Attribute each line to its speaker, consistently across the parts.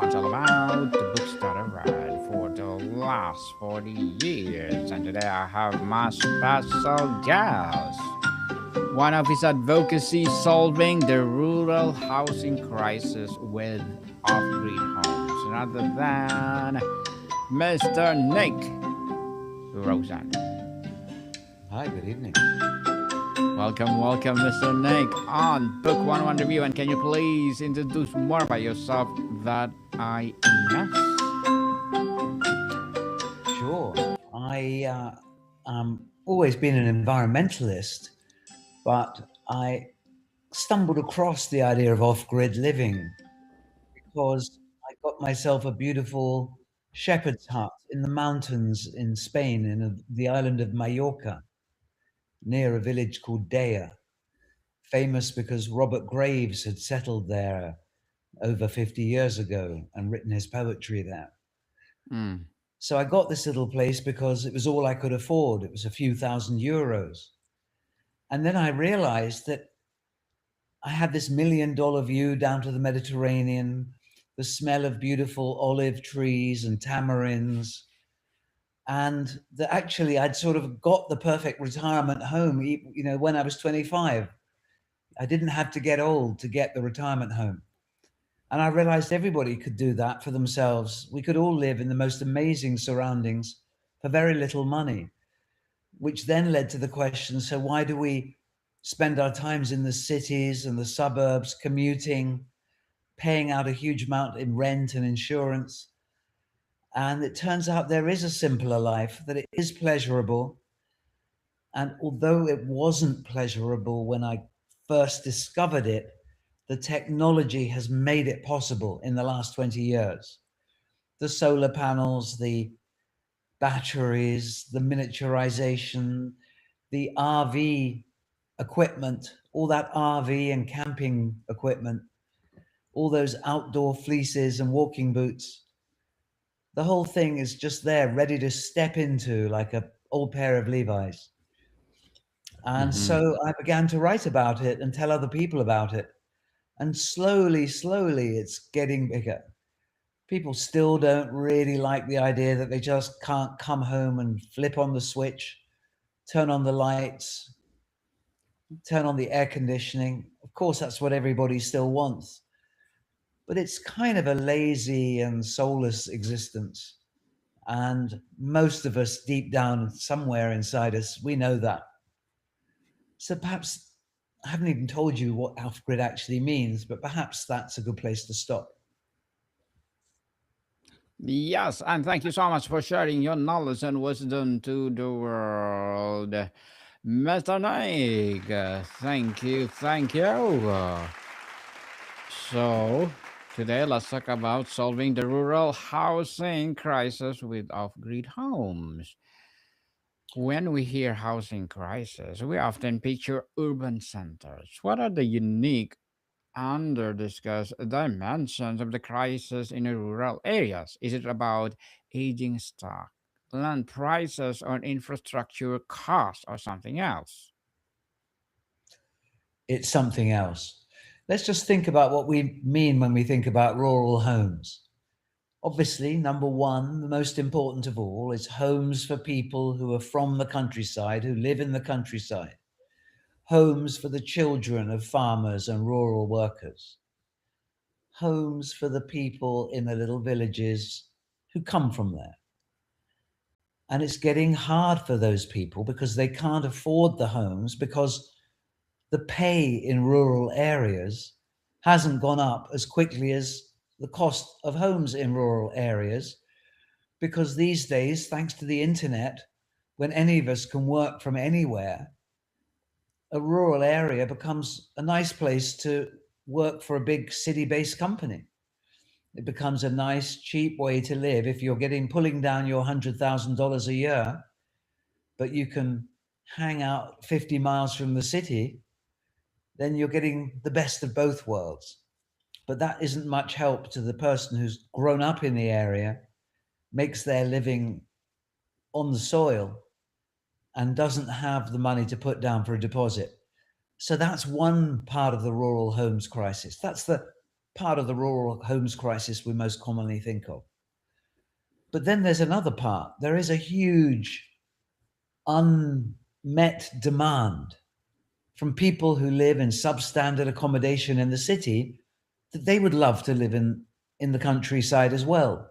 Speaker 1: It's all about the books that I've read for the last 40 years. And today I have my special guest. One of his advocacy solving the rural housing crisis with off-grid homes, rather than Mr. Nick Rosen.
Speaker 2: Hi, good evening.
Speaker 1: Welcome, Mr. Nick, on Book 101 Review. And can you please introduce more by yourself that I miss?
Speaker 2: Sure. I always been an environmentalist, but I stumbled across the idea of off-grid living because I got myself a beautiful shepherd's hut in the mountains in Spain, the island of Mallorca, near a village called Dea, famous because Robert Graves had settled there over 50 years ago and written his poetry there.
Speaker 1: Mm.
Speaker 2: So I got this little place because it was all I could afford. It was a few thousand euros. And then I realized that I had this $1 million view down to the Mediterranean, the smell of beautiful olive trees and tamarinds. And that actually I'd sort of got the perfect retirement home, when I was 25. I didn't have to get old to get the retirement home. And I realized everybody could do that for themselves. We could all live in the most amazing surroundings for very little money, which then led to the question, so why do we spend our times in the cities and the suburbs commuting, paying out a huge amount in rent and insurance? And it turns out there is a simpler life, that it is pleasurable. And although it wasn't pleasurable when I first discovered it, the technology has made it possible in the last 20 years. The solar panels, the batteries, the miniaturization, the RV equipment, all that RV and camping equipment, all those outdoor fleeces and walking boots. The whole thing is just there, ready to step into like a old pair of Levi's. And
Speaker 1: Mm-hmm.
Speaker 2: so I began to write about it and tell other people about it. And slowly, it's getting bigger. People still don't really like the idea that they just can't come home and flip on the switch, turn on the lights, turn on the air conditioning. Of course, that's what everybody still wants. But it's kind of a lazy and soulless existence. And most of us, deep down somewhere inside us, we know that. So perhaps I haven't even told you what off grid actually means, but perhaps that's a good place to stop.
Speaker 1: Yes, and thank you so much for sharing your knowledge and wisdom to the world. Mr. Nick, thank you. So, today let's talk about solving the rural housing crisis with off grid homes. When we hear housing crisis, we often picture urban centers. What are the unique under discussed dimensions of the crisis in the rural areas? Is it about aging stock, land prices, or infrastructure costs, or something else?
Speaker 2: It's something else. Let's just think about what we mean when we think about rural homes. Obviously, number one, the most important of all, is homes for people who are from the countryside, who live in the countryside. Homes for the children of farmers and rural workers. Homes for the people in the little villages who come from there. And it's getting hard for those people because they can't afford the homes because the pay in rural areas hasn't gone up as quickly as the cost of homes in rural areas. Because these days, thanks to the internet, when any of us can work from anywhere, a rural area becomes a nice place to work for a big city based company. It becomes a nice, cheap way to live if you're getting pulling down your $100,000 a year, but you can hang out 50 miles from the city, then you're getting the best of both worlds. But that isn't much help to the person who's grown up in the area, makes their living on the soil, and doesn't have the money to put down for a deposit. So that's one part of the rural homes crisis. That's the part of the rural homes crisis we most commonly think of. But then there's another part. There is a huge unmet demand from people who live in substandard accommodation in the city that they would love to live in the countryside as well.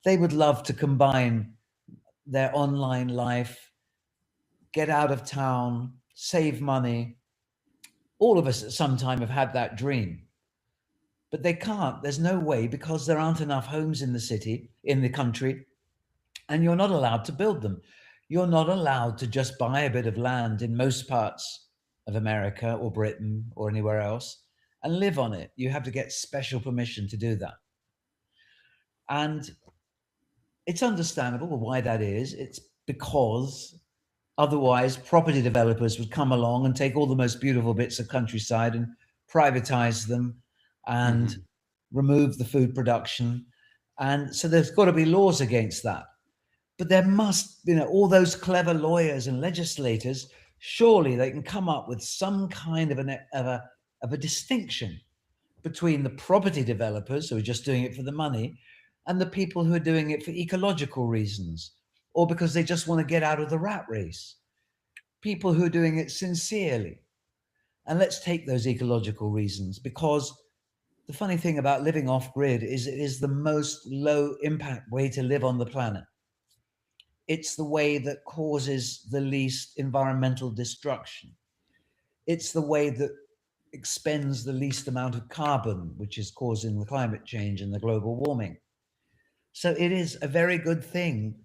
Speaker 2: They would love to combine their online life, get out of town, save money. All of us at some time have had that dream, but they can't. There's no way because there aren't enough homes in the city, in the country, and you're not allowed to build them. You're not allowed to just buy a bit of land in most parts of America or Britain or anywhere else and live on it. You have to get special permission to do that. And it's understandable why that is. It's because otherwise property developers would come along and take all the most beautiful bits of countryside and privatize them and
Speaker 1: Mm-hmm.
Speaker 2: remove the food production. And so there's got to be laws against that. But there must, all those clever lawyers and legislators, surely they can come up with some kind of of a distinction between the property developers who are just doing it for the money and the people who are doing it for ecological reasons or because they just want to get out of the rat race. People who are doing it sincerely. And let's take those ecological reasons because the funny thing about living off grid is it is the most low impact way to live on the planet. It's the way that causes the least environmental destruction. It's the way that expends the least amount of carbon, which is causing the climate change and the global warming. So it is a very good thing,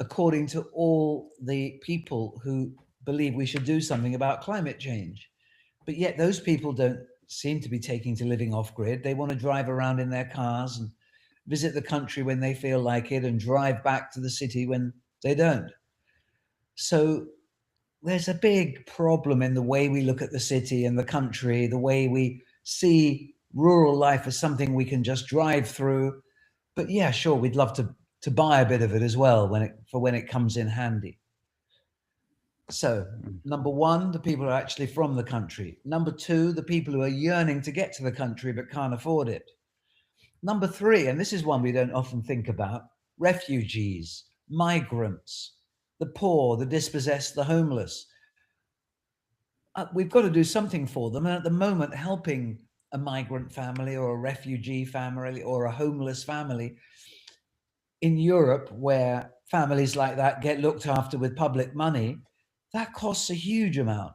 Speaker 2: according to all the people who believe we should do something about climate change. But yet, those people don't seem to be taking to living off grid. They want to drive around in their cars and visit the country when they feel like it and drive back to the city when they don't. So there's a big problem in the way we look at the city and the country, the way we see rural life as something we can just drive through. But yeah, sure, we'd love to buy a bit of it as well when it comes in handy. So, number one, the people who are actually from the country. Number two, the people who are yearning to get to the country but can't afford it. Number three, and this is one we don't often think about, refugees, migrants, the poor, the dispossessed, the homeless. We've got to do something for them. And at the moment, helping a migrant family or a refugee family or a homeless family in Europe, where families like that get looked after with public money, that costs a huge amount.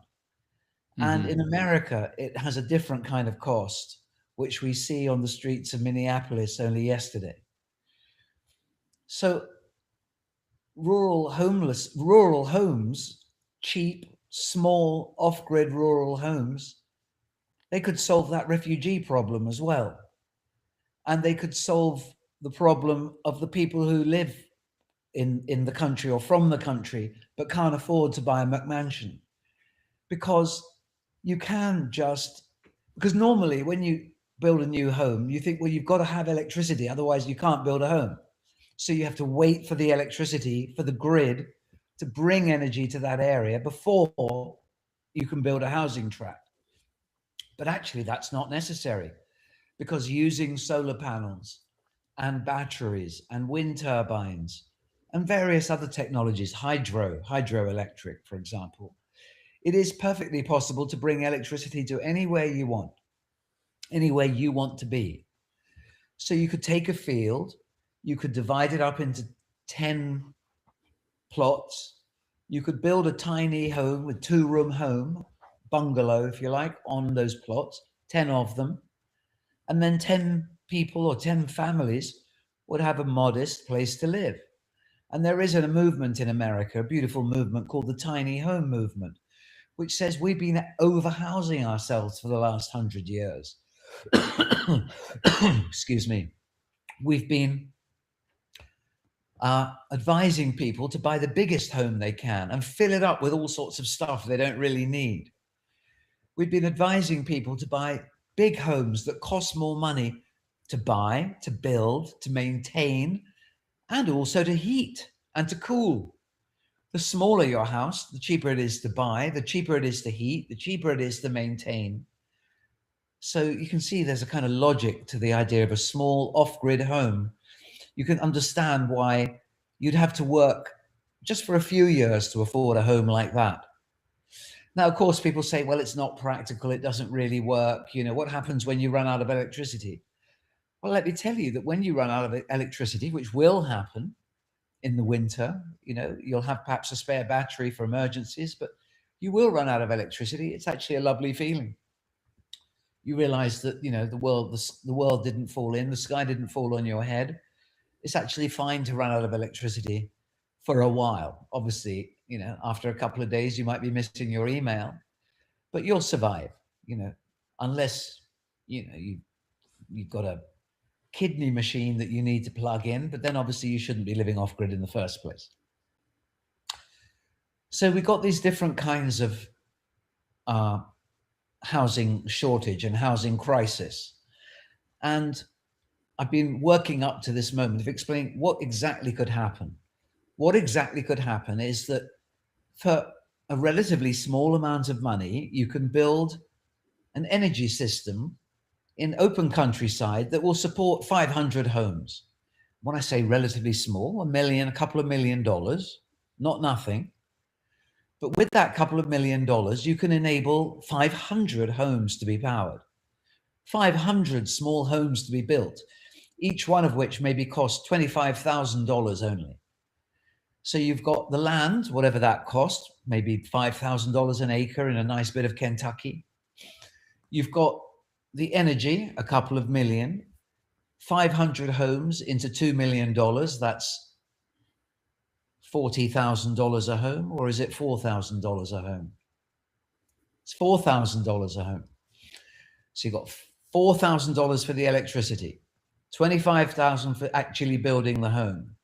Speaker 2: And
Speaker 1: Mm-hmm.
Speaker 2: in America, it has a different kind of cost, which we see on the streets of Minneapolis only yesterday. So rural homes, cheap, small, off-grid rural homes, they could solve that refugee problem as well. And they could solve the problem of the people who live in the country or from the country but can't afford to buy a McMansion. Because you can just, because normally when you build a new home, you think, well, you've got to have electricity, otherwise you can't build a home. So you have to wait for the electricity, for the grid to bring energy to that area before you can build a housing tract. But actually, that's not necessary because using solar panels and batteries and wind turbines and various other technologies, hydroelectric, for example, it is perfectly possible to bring electricity to anywhere you want to be. So you could take a field, you could divide it up into 10 plots, you could build a tiny home with two-room home, bungalow, if you like, on those plots, 10 of them, and then 10 people or 10 families would have a modest place to live. And there is a movement in America, a beautiful movement called the tiny home movement, which says we've been overhousing ourselves for the last 100 years. Excuse me. We've been advising people to buy the biggest home they can and fill it up with all sorts of stuff they don't really need. We've been advising people to buy big homes that cost more money to buy, to build, to maintain, and also to heat and to cool. The smaller your house, the cheaper it is to buy, the cheaper it is to heat, the cheaper it is to maintain. So you can see there's a kind of logic to the idea of a small off-grid home. You can understand why you'd have to work just for a few years to afford a home like that. Now, of course, people say, well, it's not practical, it doesn't really work. You know, what happens when you run out of electricity? Well, let me tell you that when you run out of electricity, which will happen in the winter, you know, you'll have perhaps a spare battery for emergencies, but you will run out of electricity. It's actually a lovely feeling. You realize that, you know, the world didn't fall in, the sky didn't fall on your head. It's actually fine to run out of electricity for a while. Obviously, you know, after a couple of days, you might be missing your email, but you'll survive, you know, unless, you know, you've got a kidney machine that you need to plug in, but then obviously you shouldn't be living off grid in the first place. So we've got these different kinds of uh, housing shortage and housing crisis. And I've been working up to this moment of explaining what exactly could happen. What exactly could happen is that for a relatively small amount of money, you can build an energy system in open countryside that will support 500 homes. When I say relatively small, a couple of $1 million, not nothing. But with that couple of $1 million, you can enable 500 homes to be powered, 500 small homes to be built, each one of which maybe cost $25,000 only. So you've got the land, whatever that cost, maybe $5,000 an acre in a nice bit of Kentucky. You've got the energy, a couple of million, 500 homes into $2 million. That's $40,000 a home, or is it $4,000 a home? It's $4,000 a home. So you've got $4,000 for the electricity, 25,000 for actually building the home,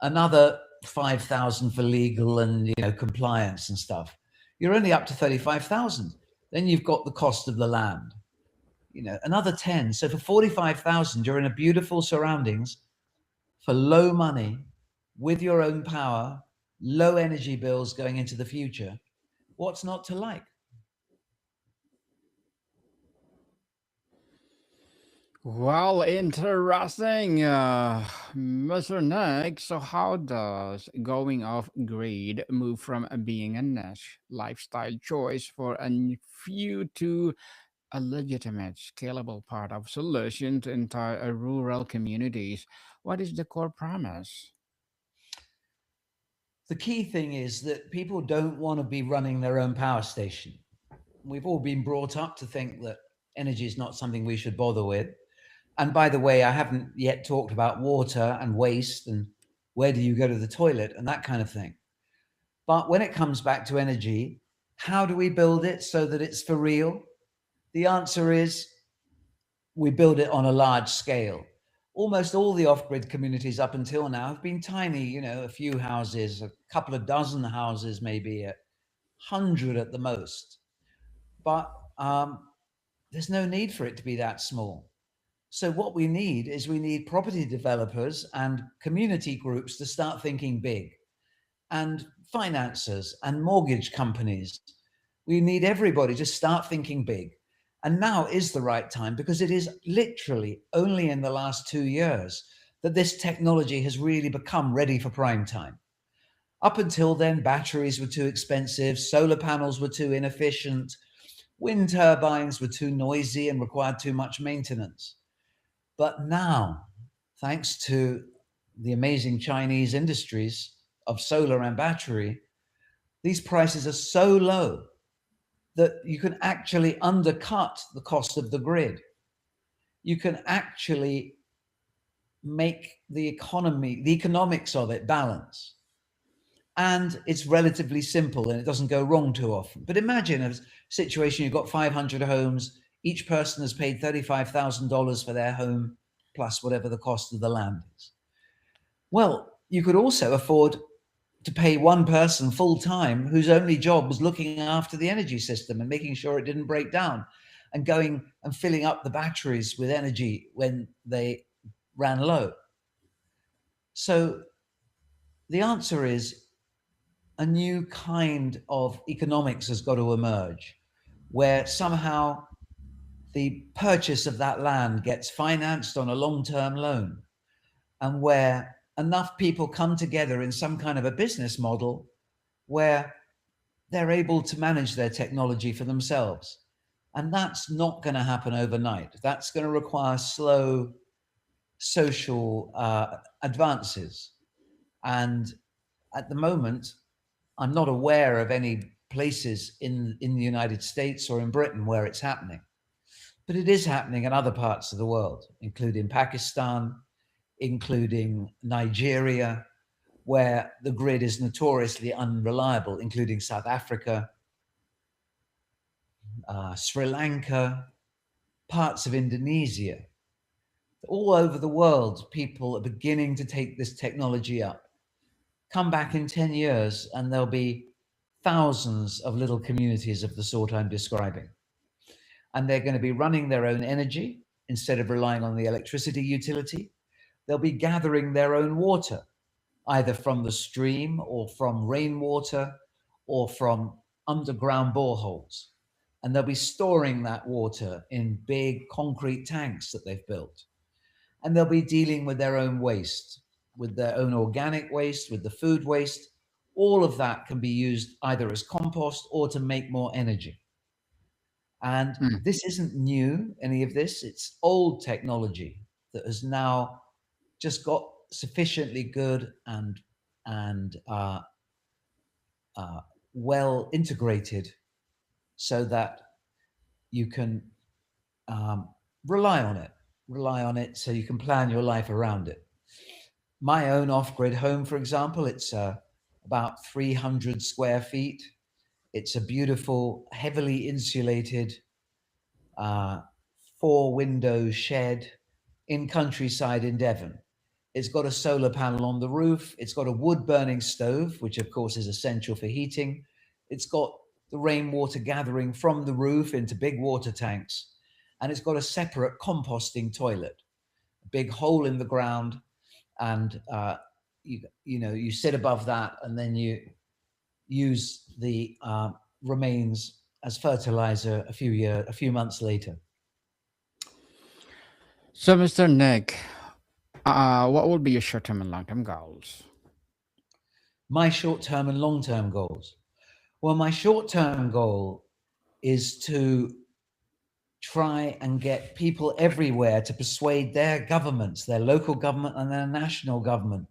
Speaker 2: another 5,000 for legal and, you know, compliance and stuff. You're only up to 35,000. Then you've got the cost of the land, you know, another 10. So for 45,000, you're in a beautiful surroundings for low money, with your own power, low energy bills going into the future. What's not to like?
Speaker 1: Well, interesting, Mr. Nick. So, how does going off grid move from being a niche lifestyle choice for a few to a legitimate, scalable part of solution to entire rural communities? What is the core promise?
Speaker 2: The key thing is that people don't want to be running their own power station. We've all been brought up to think that energy is not something we should bother with. And by the way, I haven't yet talked about water and waste and where do you go to the toilet and that kind of thing. But when it comes back to energy, how do we build it so that it's for real? The answer is we build it on a large scale. Almost all the off grid communities up until now have been tiny, you know, a few houses, a couple of dozen houses, maybe 100 at the most. But there's no need for it to be that small. So, what we need is we need property developers and community groups to start thinking big, and financiers and mortgage companies. We need everybody to start thinking big. And now is the right time because it is literally only in the last 2 years that this technology has really become ready for prime time. Up until then, batteries were too expensive, solar panels were too inefficient, wind turbines were too noisy and required too much maintenance. But now, thanks to the amazing Chinese industries of solar and battery, these prices are so low that you can actually undercut the cost of the grid. You can actually make the economics of it balance. And it's relatively simple and it doesn't go wrong too often. But imagine a situation you've got 500 homes, each person has paid $35,000 for their home, plus whatever the cost of the land is. Well, you could also afford to pay one person full time whose only job was looking after the energy system and making sure it didn't break down and going and filling up the batteries with energy when they ran low. So the answer is a new kind of economics has got to emerge where somehow the purchase of that land gets financed on a long-term loan, and where enough people come together in some kind of a business model where they're able to manage their technology for themselves. And that's not going to happen overnight. That's going to require slow social advances. And at the moment, I'm not aware of any places in the United States or in Britain where it's happening. But it is happening in other parts of the world, including Pakistan, including Nigeria, where the grid is notoriously unreliable, including South Africa, Sri Lanka, parts of Indonesia. All over the world, people are beginning to take this technology up. Come back in 10 years, and there'll be thousands of little communities of the sort I'm describing. And they're going to be running their own energy instead of relying on the electricity utility. They'll be gathering their own water, either from the stream or from rainwater or from underground boreholes. And they'll be storing that water in big concrete tanks that they've built. And they'll be dealing with their own waste, with their own organic waste, with the food waste. All of that can be used either as compost or to make more energy. And
Speaker 1: Mm.
Speaker 2: this isn't new, any of this. It's old technology that has now just got sufficiently good and well integrated so that you can um, rely on it. Rely on it so you can plan your life around it. My own off-grid home, for example, it's about 300 square feet. It's a beautiful, heavily insulated uh, four-window shed in countryside in Devon. It's got a solar panel on the roof. It's got a wood-burning stove, which of course is essential for heating. It's got the rainwater gathering from the roof into big water tanks. And it's got a separate composting toilet, a big hole in the ground. And you sit above that, and then you use the remains as fertilizer a few months later.
Speaker 1: So, Mr. Nick, what will be your short-term and long-term goals?
Speaker 2: My short-term and long-term goals. Well, my short-term goal is to try and get people everywhere to persuade their governments, their local government and their national government,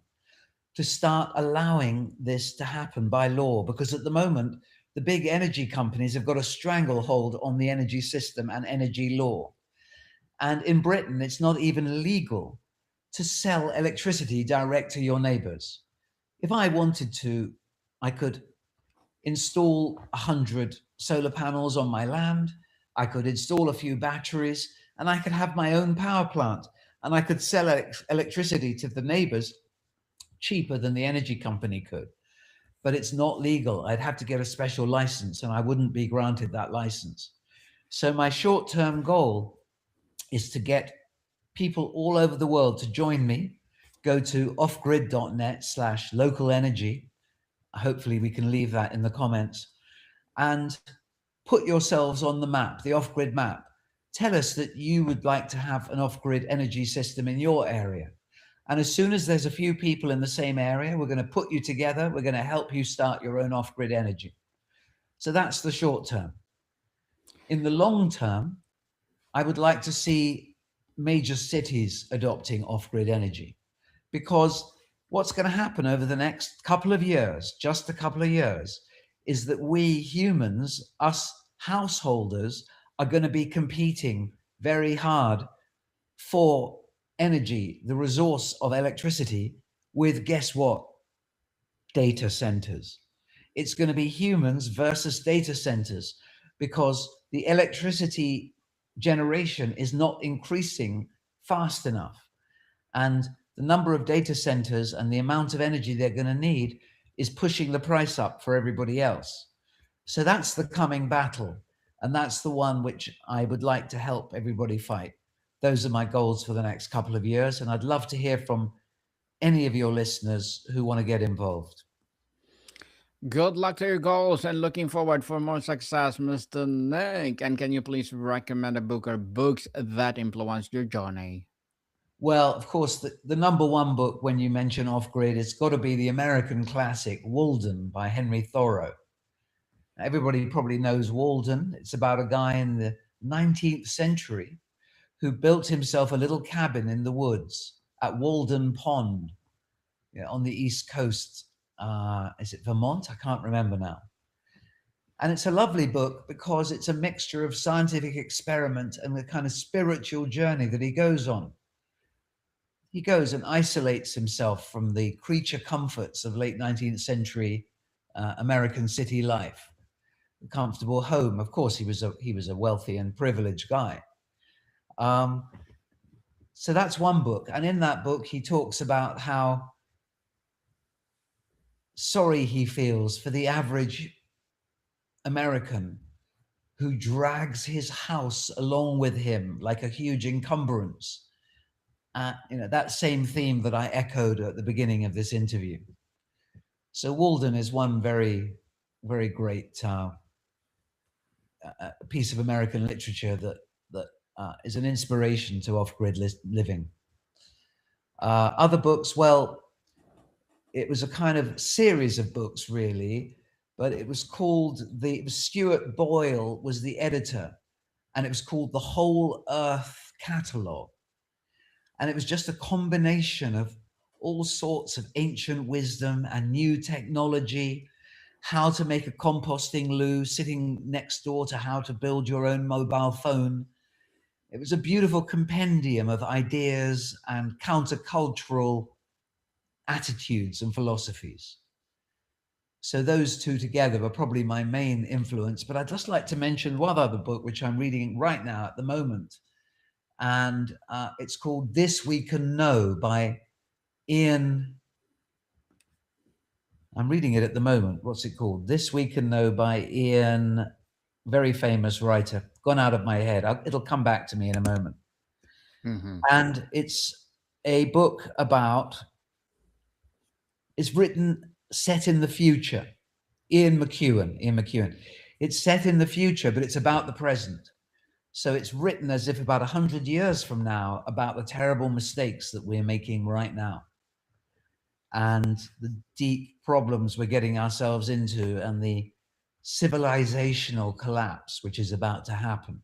Speaker 2: to start allowing this to happen by law. Because at the moment, the big energy companies have got a stranglehold on the energy system and energy law. And in Britain, it's not even legal to sell electricity direct to your neighbors. If I wanted to, I could install 100 solar panels on my land. I could install a few batteries, and I could have my own power plant, and I could sell electricity to the neighbors cheaper than the energy company could. But it's not legal. I'd have to get a special license, and I wouldn't be granted that license. So my short-term goal is to get people all over the world to join me. Go to offgrid.net/local energy. Hopefully we can leave that in the comments, and put yourselves on the map, the off-grid map. Tell us that you would like to have an off-grid energy system in your area. And as soon as there's a few people in the same area, we're going to put you together. We're going to help you start your own off-grid energy. So that's the short term. In the long term, I would like to see major cities adopting off-grid energy, because what's going to happen over the next couple of years, just a couple of years, is that we humans, us householders, are going to be competing very hard for energy, the resource of electricity, with, guess what? Data centers. It's going to be humans versus data centers, because the electricity generation is not increasing fast enough. And the number of data centers and the amount of energy they're going to need is pushing the price up for everybody else. So that's the coming battle. And that's the one which I would like to help everybody fight. Those are my goals for the next couple of years. And I'd love to hear from any of your listeners who want to get involved.
Speaker 1: Good luck to your goals and looking forward for more success, Mr. Nick. And can you please recommend a book or books that influenced your journey?
Speaker 2: Well, of course, the number one book when you mention off grid, it's got to be the American classic Walden by Henry Thoreau. Everybody probably knows Walden. It's about a guy in the 19th century who built himself a little cabin in the woods at Walden Pond, on the East Coast. Is it Vermont? I can't remember now. And it's a lovely book because it's a mixture of scientific experiment and the kind of spiritual journey that he goes on. He goes and isolates himself from the creature comforts of late 19th century American city life. A comfortable home. Of course, he was a wealthy and privileged guy. Um, so that's one book, and in that book, he talks about how sorry he feels for the average American who drags his house along with him like a huge encumbrance. That same theme that I echoed at the beginning of this interview. So Walden is one very, very great piece of American literature that is an inspiration to off-grid living. Other books, well, it was a kind of series of books, really, but it was called Stuart Boyle was the editor, and it was called The Whole Earth Catalogue. And it was just a combination of all sorts of ancient wisdom and new technology, how to make a composting loo, sitting next door to how to build your own mobile phone. It was a beautiful compendium of ideas and countercultural attitudes and philosophies. So those two together are probably my main influence. But I'd just like to mention one other book, which I'm reading right now at the moment. And it's called This We Can Know by Ian. I'm reading it at the moment. What's it called? This We Can Know by Ian, very famous writer. Gone out of my head. It'll come back to me in a moment.
Speaker 1: Mm-hmm.
Speaker 2: And it's a book about, it's written set in the future. Ian McEwan. It's set in the future, but it's about the present. So it's written as if about 100 years from now about the terrible mistakes that we're making right now and the deep problems we're getting ourselves into and the civilizational collapse which is about to happen.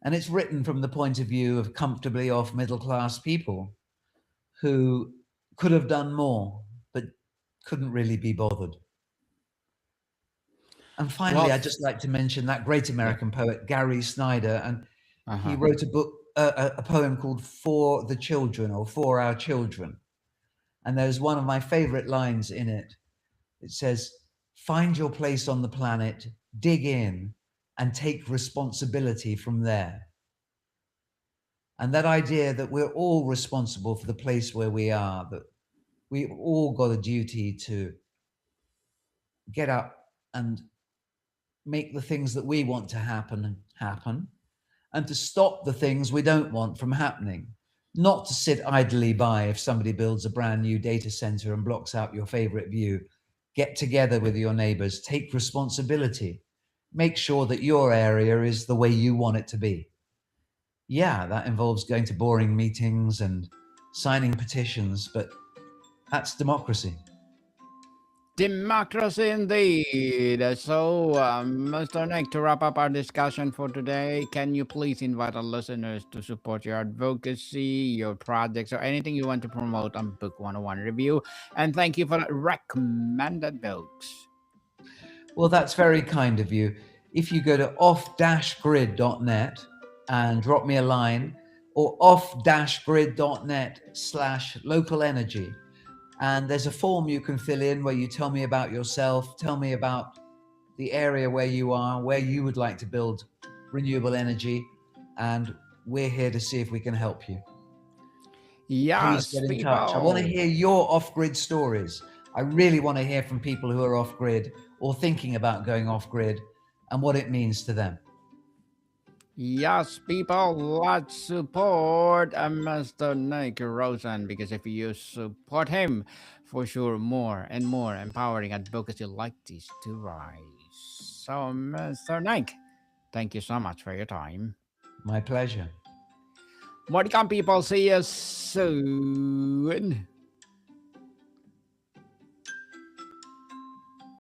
Speaker 2: And it's written from the point of view of comfortably off middle class people who could have done more, but couldn't really be bothered. And
Speaker 1: Well,
Speaker 2: finally, I'd just like to mention that great
Speaker 1: yeah.
Speaker 2: American poet, Gary Snyder. And he
Speaker 1: Uh-huh.
Speaker 2: wrote a book, a poem called For the Children or For Our Children. And there's one of my favorite lines in it. It says, find your place on the planet, dig in, and take responsibility from there. And that idea that we're all responsible for the place where we are, that we've all got a duty to get up and make the things that we want to happen, and to stop the things we don't want from happening. Not to sit idly by if somebody builds a brand new data center and blocks out your favorite view. Get together with your neighbors, take responsibility, make sure that your area is the way you want it to be. Yeah, that involves going to boring meetings and signing petitions, but that's democracy.
Speaker 1: Democracy indeed. So, Mr. Nick, to wrap up our discussion for today, can you please invite our listeners to support your advocacy, your projects, or anything you want to promote on Book 101 Review? And thank you for the recommended books.
Speaker 2: Well, that's very kind of you. If you go to off-grid.net and drop me a line, or off-grid.net/local energy, and there's a form you can fill in where you tell me about yourself, tell me about the area where you are, where you would like to build renewable energy, and we're here to see if we can help you. Please
Speaker 1: Yes,
Speaker 2: get in touch. I want to
Speaker 1: people.
Speaker 2: hear your off-grid stories. I really want to hear from people who are off-grid or thinking about going off-grid and what it means to them.
Speaker 1: Yes, people, let's support Mr. Nick Rosen because if you support him, for sure more and more empowering advocacy like this to rise. So, Mr. Nick, thank you so much for your time.
Speaker 2: My pleasure.
Speaker 1: More to come, people. See you soon.